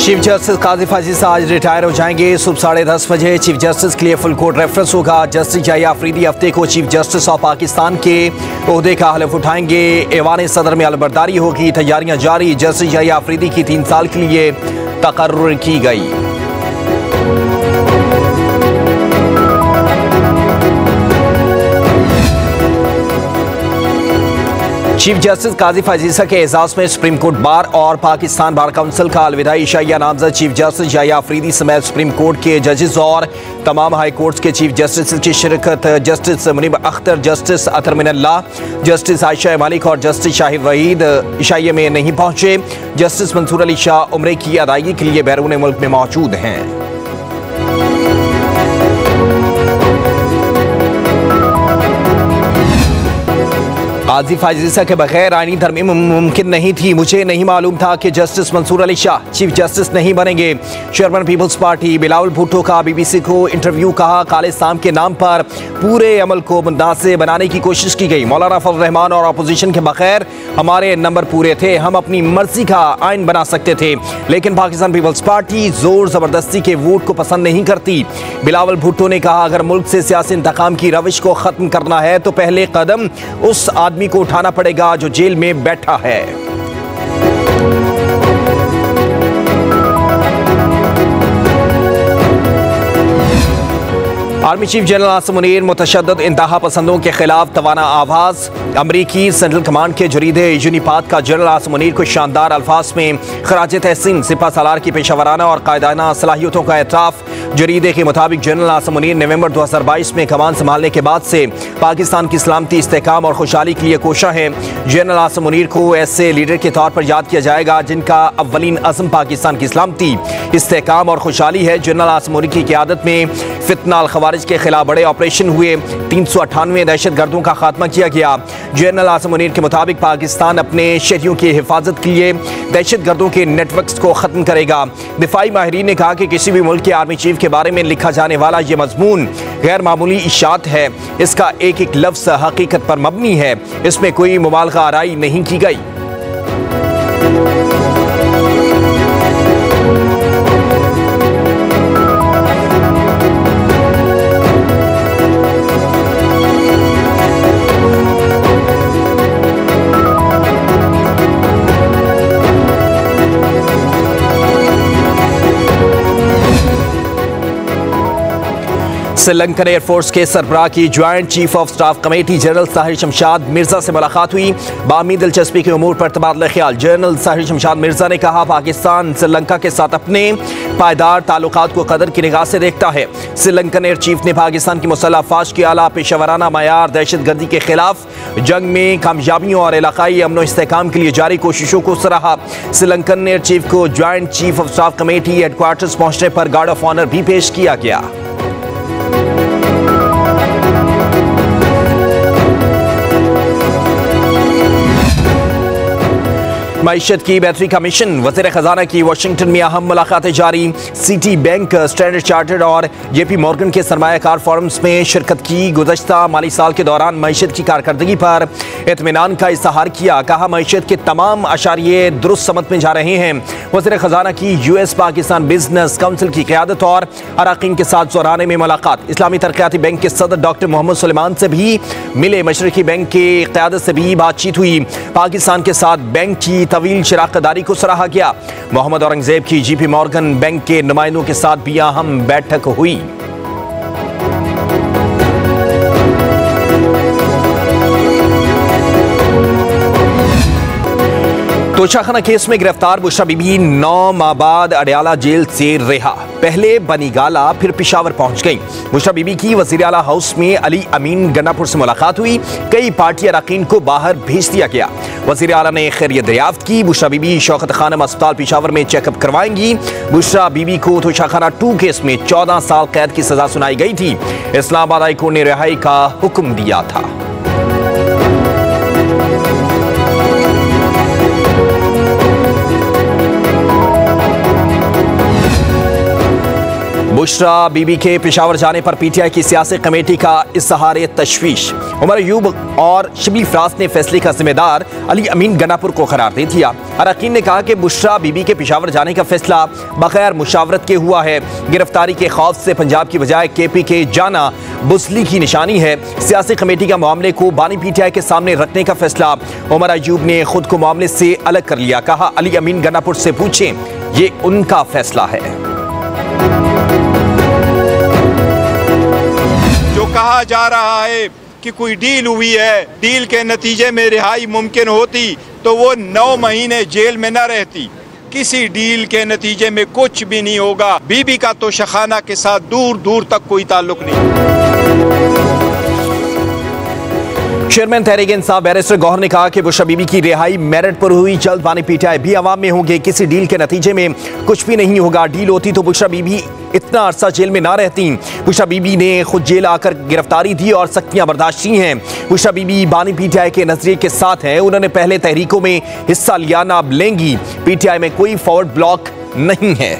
Chief justice काजी फाजिल आज retire हो जाएंगे। सुबह 10:30 बजे चीफ जस्टिस के लिए फुल कोर्ट रेफरेंस होगा। जस्टिस याहिया अफरीदी हफ्ते को चीफ जस्टिस ऑफ पाकिस्तान के ओहदे का हलफ उठाएंगे। ऐवान सदर में अलबरदारी होगी, तैयारियां जारी। जस्टिस याहिया अफरीदी की 3 साल के लिए तकर्रुर की गई। चीफ जस्टिस काजी फाजिल के एजाज में सुप्रीम कोर्ट बार और पाकिस्तान बार काउंसिल का अलविदाई शाइया नामजद चीफ जस्टिस याहिया अफरीदी समेत सुप्रीम कोर्ट के जजेस और तमाम हाई कोर्ट्स के चीफ जस्टिस की शिरकत। जस्टिस मुनीब अख्तर, जस्टिस अतर मिनल्लाह, जस्टिस आयशा मालिक और जस्टिस शाहिद वहीद इशाइये में नहीं पहुंचे। जस्टिस मंसूर अली शाह उम्रे की अदायगी के लिए बैरून मुल्क में मौजूद हैं। काजी फाजिल के बगैर आईनी तरमीम मुमकिन नहीं थी। मुझे नहीं मालूम था कि justice Mansoor Ali Shah chief justice नहीं बनेंगे। Chairman Peoples Party Bilawal Bhutto का BBC को इंटरव्यू। कहा खालिस्तान के नाम पर पूरे अमल को मुंदासे बनाने की कोशिश की गई। मौलाना फजल रहमान और अपोजिशन के बगैर हमारे नंबर पूरे थे। हम अपनी मर्जी का आइन बना सकते थे, लेकिन पाकिस्तान पीपल्स पार्टी जोर जबरदस्ती के वोट को पसंद नहीं करती। बिलावल भुट्टो ने कहा अगर मुल्क से सियासी इंतकाम की रविश को खत्म करना है तो पहले कदम उस आदमी को उठाना पड़ेगा जो जेल में बैठा है। Army chief general Asim Munir मुतशद्दिद इंतहा पसंदों के खिलाफ तवाना आवाज। अमरीकी सेंट्रल कमांड के जरीदे यूनिपात का जनरल आसिम मुनीर को शानदार अल्फाज में खराज तहसीन सिपा सालार की पेशावराना और कायदाना सलाहियतों का एतराफ। जरीदे के मुताबिक जनरल आसिम मुनीर नवंबर 2022 में कमान संभालने के बाद से पाकिस्तान की सलामती, इस्तेहकाम और खुशहाली के लिए कोशा है। जनरल आसिम मुनीर को ऐसे लीडर के तौर पर याद किया जाएगा जिनका अव्वलीन अज़्म पाकिस्तान की सलामती, इस्तेहकाम और खुशहाली है। जनरल आसिम मुनीर की क़यादत में फितना अल खवारिज के खिलाफ बड़े ऑपरेशन हुए। 398 दहशत गर्दों का खात्मा किया गया। जनरल आसिम मुनीर के मुताबिक पाकिस्तान अपने शहरियों की हिफाजत के लिए दहशत गर्दों के नेटवर्क्स को खत्म करेगा। दिफाई माहिरीन ने कहा कि किसी भी मुल्क के आर्मी चीफ के बारे में लिखा जाने वाला ये मजमून गैर मामूली इशात है। इसका एक एक लफ्ज हकीकत पर मबनी है। इसमें कोई मुबालगा आराई नहीं की गई। श्रीलंकन एयरफोर्स के सरबराह की joint chief of staff committee general Sahir Shamshad Mirza से मुलाकात हुई। बामी दिलचस्पी के उमूर पर तबादला ख्याल। जनरल साहिर शमशाद मिर्जा ने कहा पाकिस्तान श्रीलंका के साथ अपने पायदार ताल्लुकात को कदर की निगाह से देखता है। श्रीलंकन एयर चीफ ने पाकिस्तान की मुसल्लह अफवाज की आला पेशावराना मयार, दहशत गर्दी के खिलाफ जंग में कामयाबियों और इलाकाई अमन व इस्तेहकाम के लिए जारी कोशिशों को सराहा। श्रीलंकन एयर चीफ को joint chief of staff committee headquarters पहुंचने पर गार्ड ऑफ ऑनर भी पेश किया गया। मईशत की बैटरी का मिशन। वज़ीर खजाना की वाशिंगटन में अहम मुलाकातें जारी। सिटी बैंक, स्टैंडर्ड चार्टर्ड और JP मॉर्गन के सरमायाकार फोरम्स में शिरकत की। गुज़श्ता माली साल के दौरान मईशत की कारकर्दगी पर इत्मीनान का इज़हार किया। कहा मईशत के तमाम अशारिये दुरुस्त समत में जा रहे हैं। वज़ीर खजाना की US पाकिस्तान बिजनेस काउंसिल की क़यादत और अराकीन के साथ जोराने में मुलाकात। इस्लामी तरक्याती बैंक के सदर डॉक्टर मोहम्मद सुलेमान से भी मिले। मशरकी बैंक की क़यादत से भी बातचीत हुई। पाकिस्तान के साथ बैंक की तवील शराकतदारी को सराहा गया। मोहम्मद औरंगजेब की JP मॉर्गन बैंक के नुमाइंदों के साथ भी अहम बैठक हुई। तोशाखाना केस में गिरफ्तार बुशरा बीबी 9 माह बाद अडयाला जेल से रिहा। पहले बनीगाला फिर पेशावर पहुंच गई। बुशरा बीबी की वजीर आला हाउस में अली अमीन गन्नापुर से मुलाकात हुई। कई पार्टी अरकान को बाहर भेज दिया गया। वजीर आला ने खैरियत दरियाफ्त की। बुशरा बीबी शौकत खानम अस्पताल पेशावर में चेकअप करवाएंगी। बुशरा बीबी को तोशाखाना 2 केस में 14 साल कैद की सजा सुनाई गई थी। इस्लामाबाद हाई कोर्ट ने रिहाई का हुक्म दिया था। बुशरा बुशरा बीबी के पेशावर जाने पर पीटीआई की सियासी कमेटी का इज़हार तशवीश। उमर अयूब और शिबली फराज ने फैसले का जिम्मेदार अली अमीन गनापुर को करार दे दिया। अरकान ने कहा कि बुशरा बीबी के पेशावर जाने का फैसला बगैर मुशावरत के हुआ है। गिरफ्तारी के खौफ से पंजाब की बजाय केपी के जाना बुजली की निशानी है। सियासी कमेटी का मामले को बानी पीटीआई के सामने रखने का फैसला उमर अयूब ने खुद को मामले से अलग कर लिया। कहा, अली अमीन गनापुर से पूछें, ये उनका फैसला है। जो कहा जा रहा है कि कोई डील हुई है, डील के नतीजे में रिहाई मुमकिन होती तो वो 9 महीने जेल में न रहती। किसी डील के नतीजे में कुछ भी नहीं होगा। बीबी का तो शखाना के साथ दूर दूर तक कोई ताल्लुक नहीं। चेयरमैन तहरीक इंसाफ बैरिस्टर गौहर ने कहा कि बुशरा बीबी की रिहाई मेरिट पर हुई। जल्द बानी पीटीआई भी अवाम में होंगे। किसी डील के नतीजे में कुछ भी नहीं होगा। डील होती तो बुशरा बीबी इतना अरसा जेल में ना रहती। बुशरा बीबी ने खुद जेल आकर गिरफ्तारी दी और सख्तियां बर्दाश्त की हैं। बुशरा बीबी बानी पीटीआई के नजरिए के साथ हैं। उन्होंने पहले तहरीकों में हिस्सा लिया, ना अब लेंगी। पीटीआई में कोई फॉरवर्ड ब्लॉक नहीं है।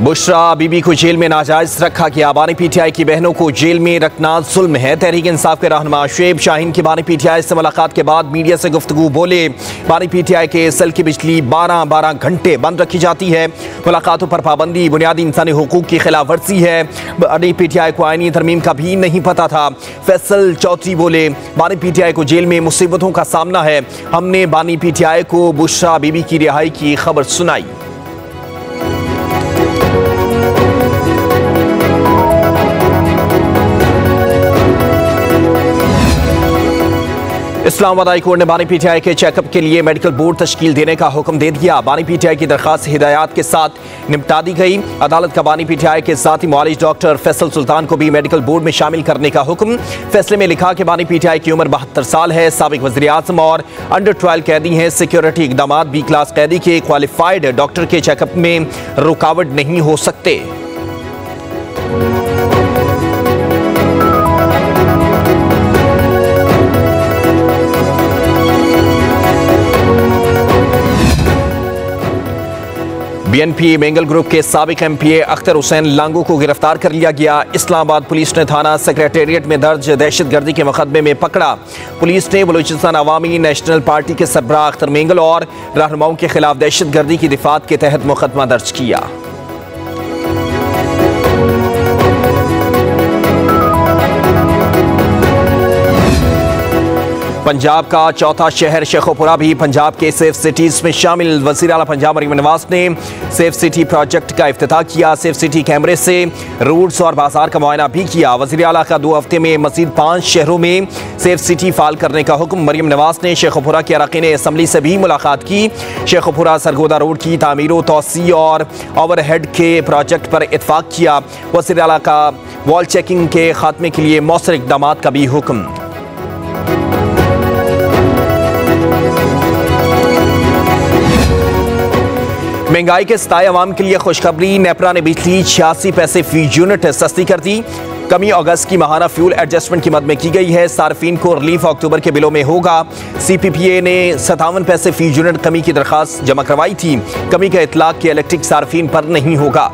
बुशरा बीबी को जेल में नाजायज रखा गया। बानी पीटीआई की बहनों को जेल में रखना जुल्म है। तहरीक इंसाफ के रहनुमा शुएब शाहीन की बानी पीटीआई से मुलाकात के बाद मीडिया से गुफ्तगू बोले, बानी पीटीआई के सेल की बिजली 12-12 घंटे बंद रखी जाती है। मुलाकातों पर पाबंदी बुनियादी इंसानी हुकूक की खिलाफ वर्जी है। बानी पीटीआई को आईनी तरमीम का भी नहीं पता था। फैसल चौधरी बोले, बानी पीटीआई को जेल में मुसीबतों का सामना है। हमने बानी पीटीआई को बुशरा बीबी की रिहाई की खबर सुनाई। इस्लामाबाद हाई कोर्ट ने बानी पीटीआई के चेकअप के लिए मेडिकल बोर्ड तश्कील देने का हुक्म दे दिया। बानी पीटीआई की दरखास्त हिदायत के साथ निपटा दी गई। अदालत का बानी पीटीआई के साथ ही मुआलिज डॉक्टर फैसल सुल्तान को भी मेडिकल बोर्ड में शामिल करने का हुक्म। फैसले में लिखा कि बानी पीटीआई की उम्र 72 साल है। साबिक वज़ीर आज़म और अंडर ट्रायल कैदी हैं। सिक्योरिटी इकदाम बी क्लास कैदी के क्वालिफाइड डॉक्टर के चेकअप में रुकावट नहीं हो सकते। बीएनपी मेंगल ग्रुप के साबिक एमपीए अख्तर हुसैन लांगू को गिरफ्तार कर लिया गया। इस्लामाबाद पुलिस ने थाना सेक्रेटेरिएट में दर्ज दहशतगर्दी के मुकदमे में पकड़ा। पुलिस ने बलूचिस्तान अवामी नेशनल पार्टी के सरबराह अख्तर मेंगल और रहनुमाओं के खिलाफ दहशतगर्दी की दिफात के तहत मुकदमा दर्ज किया। पंजाब का चौथा शहर शेखोपुरा भी पंजाब के सेफ सिटीज में शामिल। वज़ीर आला पंजाब मरीम नवाज ने सेफ सिटी प्रोजेक्ट का इफ्तिताह किया। सेफ सिटी कैमरे से रोड्स और बाजार का मुआयना भी किया। वज़ीर आला का 2 हफ्ते में मजीद 5 शहरों में सेफ सिटी फाल करने का हुक्म। मरीम नवाज ने शेखोपुरा के अरकान असम्बली से भी मुलाकात की। शेखोपुरा सरगोदा रोड की तामीर तोसी और ओवरहेड के प्रोजेक्ट पर इत्तफाक किया। वज़ीर आला का वॉल चेकिंग के खात्मे के लिए मौसर इक़दामात का भी हुक्म। महंगाई के सताए अवाम के लिए खुशखबरी। नेपरा ने बिजली 86 पैसे फी यूनिट सस्ती कर दी। कमी अगस्त की माहाना फ्यूल एडजस्टमेंट की मद में की गई है। सार्फिन को रिलीफ अक्टूबर के बिलों में होगा। CPPA ने 57 पैसे फी यूनिट कमी की दरखास्त जमा करवाई थी। कमी का इतलाक के इलेक्ट्रिक सार्फिन पर नहीं होगा।